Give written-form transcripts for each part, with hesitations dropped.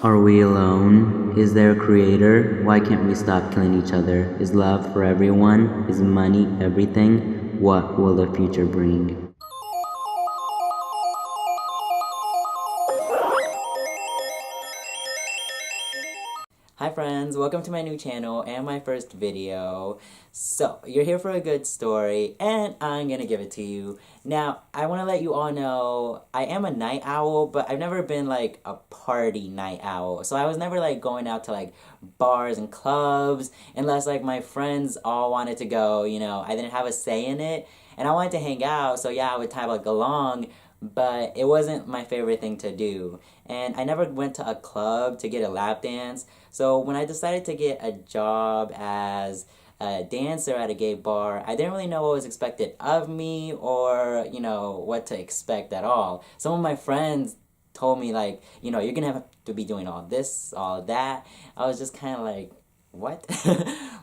Are we alone? Is there a creator? Why can't we stop killing each other? Is love for everyone? Is money everything? What will the future bring? Hi friends, welcome to my new channel and my first video. So, you're here for a good story and I'm gonna give it to you. Now, I want to let you all know I am a night owl, but I've never been like a party night owl. So I was never like going out to like bars and clubs unless like my friends all wanted to go, I didn't have a say in it and I wanted to hang out, so yeah, I would tag like along, but it wasn't my favorite thing to do. And I never went to a club to get a lap dance. So when I decided to get a job as a dancer at a gay bar, I didn't really know what was expected of me or, what to expect at all. Some of my friends told me like, you're gonna have to be doing all this, all that. I was just kind of like, what?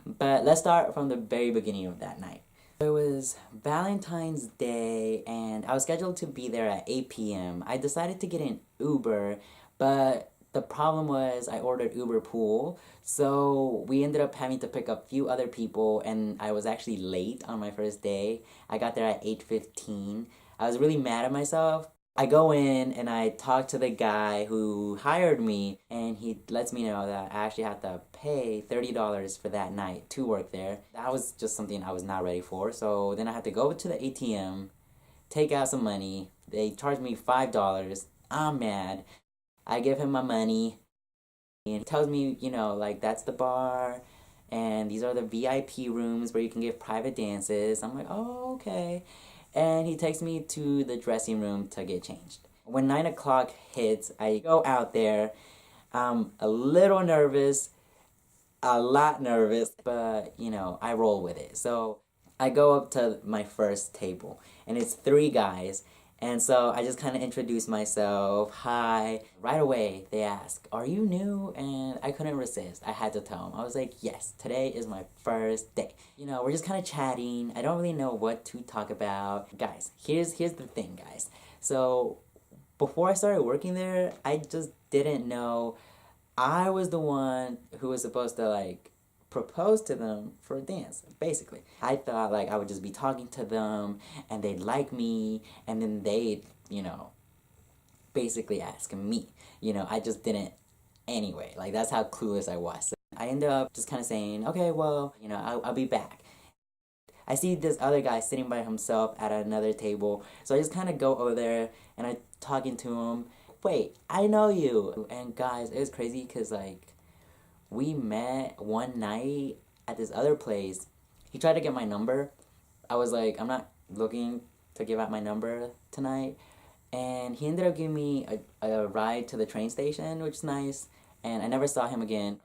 But let's start from the very beginning of that night. It was Valentine's Day and I was scheduled to be there at 8 p.m. I decided to get an Uber, but the problem was I ordered Uber Pool, so we ended up having to pick up a few other people and I was actually late on my first day. I got there at 8:15. I was really mad at myself. I go in and I talk to the guy who hired me and he lets me know that I actually have to pay $30 for that night to work there. That was just something I was not ready for. So then I had to go to the ATM, take out some money. They charged me $5. I'm mad. I give him my money and he tells me, like that's the bar and these are the VIP rooms where you can give private dances. I'm like, oh, okay. And he takes me to the dressing room to get changed. When 9 o'clock hits, I go out there. I'm a little nervous, a lot nervous, but I roll with it. So I go up to my first table, and it's three guys. And so I just kind of introduce myself. Hi. Right away, they ask, are you new? And I couldn't resist. I had to tell them. I was like, yes, today is my first day. We're just kind of chatting. I don't really know what to talk about. Guys, here's the thing, guys. So before I started working there, I just didn't know I was the one who was supposed to like propose to them for a dance, basically. I thought like I would just be talking to them and they'd like me and then they'd, basically ask me. I just didn't anyway. Like that's how clueless I was. So I ended up just kind of saying, okay, well, I'll be back. I see this other guy sitting by himself at another table. So I just kind of go over there and I'm talking to him. Wait, I know you. And guys, it was crazy because like we met one night at this other place. He tried to get my number. I was like, I'm not looking to give out my number tonight. And he ended up giving me a ride to the train station, which is nice. And I never saw him again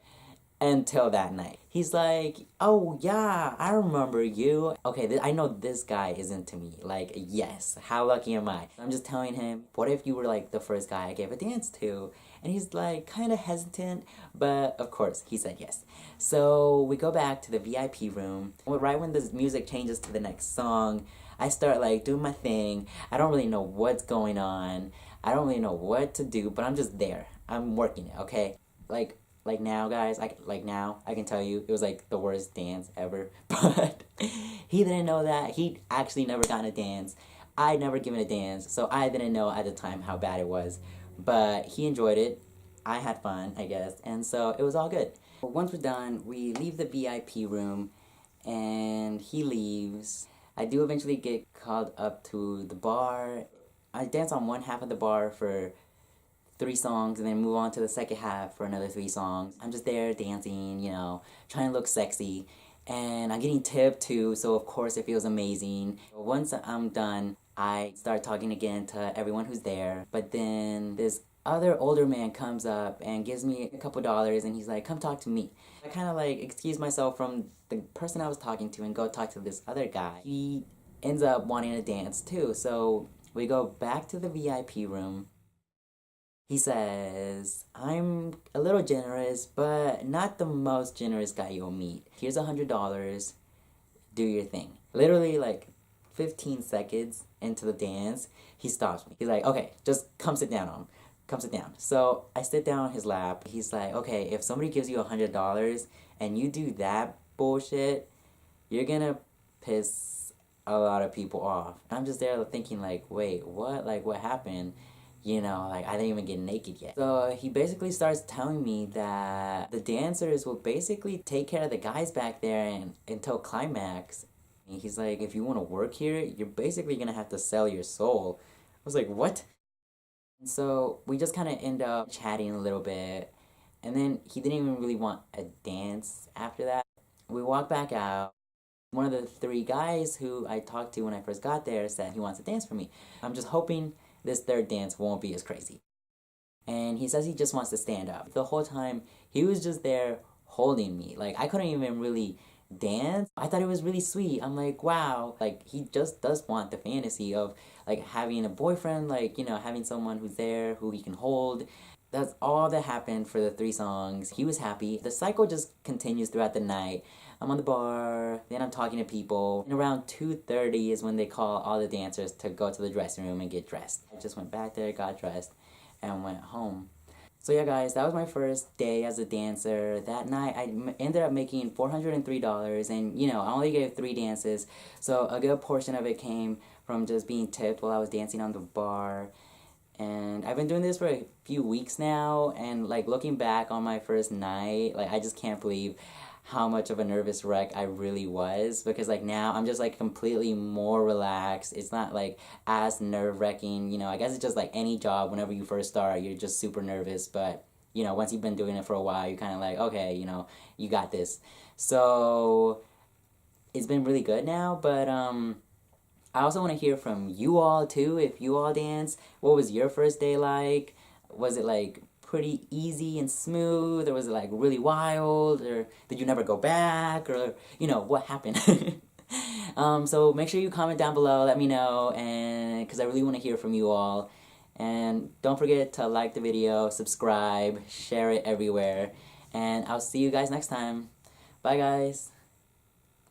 until that night. He's like, oh yeah, I remember you. Okay, I know this guy is into me. Like, yes, how lucky am I? I'm just telling him, what if you were like the first guy I gave a dance to? And he's like kind of hesitant, but of course he said yes. So we go back to the VIP room. Right when the music changes to the next song, I start like doing my thing. I don't really know what's going on. I don't really know what to do, but I'm just there. I'm working it, okay? Like now, guys, I can tell you it was like the worst dance ever. But he didn't know that. He actually never gotten a dance. I'd never given a dance, so I didn't know at the time how bad it was. But he enjoyed it. I had fun, I guess, and so it was all good. Once we're done, we leave the VIP room, and he leaves. I do eventually get called up to the bar. I dance on one half of the bar for 3 songs and then move on to the second half for another 3 songs. I'm just there dancing, trying to look sexy. And I'm getting tipped too, so of course it feels amazing. Once I'm done, I start talking again to everyone who's there. But then this other older man comes up and gives me a couple dollars and he's like, come talk to me. I kind of like excuse myself from the person I was talking to and go talk to this other guy. He ends up wanting to dance too, so we go back to the VIP room. He says, I'm a little generous, but not the most generous guy you'll meet. Here's $100. Do your thing. Literally, like 15 seconds into the dance, he stops me. He's like, okay, just come sit down on him. come sit down. So I sit down on his lap. He's like, okay, if somebody gives you $100 and you do that bullshit, you're gonna piss a lot of people off. And I'm just there thinking like, wait, what? Like, what happened? You know, like, I didn't even get naked yet. So he basically starts telling me that the dancers will basically take care of the guys back there and until climax. And he's like, if you want to work here, you're basically gonna have to sell your soul. I was like, what? And so we just kind of end up chatting a little bit. And then he didn't even really want a dance after that. We walk back out. One of the three guys who I talked to when I first got there said he wants to dance for me. I'm just hoping this third dance won't be as crazy. And he says he just wants to stand up. The whole time, he was just there holding me. Like, I couldn't even really dance. I thought it was really sweet. I'm like, wow. Like, he just does want the fantasy of, like, having a boyfriend, like, you know, having someone who's there, who he can hold. That's all that happened for the 3 songs. He was happy. The cycle just continues throughout the night. I'm on the bar, then I'm talking to people. And around 2:30 is when they call all the dancers to go to the dressing room and get dressed. I just went back there, got dressed, and went home. So yeah, guys, that was my first day as a dancer. That night, I ended up making $403, and you know, I only gave 3 dances, so a good portion of it came from just being tipped while I was dancing on the bar. And I've been doing this for a few weeks now, and like looking back on my first night, like I just can't believe how much of a nervous wreck I really was, because like now I'm just like completely more relaxed. It's not like as nerve-wracking, you know. I guess it's just like any job. Whenever you first start, you're just super nervous, but you know, once you've been doing it for a while, you're kind of like, okay, you know, you got this. So it's been really good now. But I also want to hear from you all too. If you all dance, what was your first day like? Was it like pretty easy and smooth, or was it like really wild, or did you never go back, or you know, what happened? So make sure you comment down below, let me know, and because I really want to hear from you all. And don't forget to like the video, subscribe, share it everywhere, and I'll see you guys next time. Bye guys.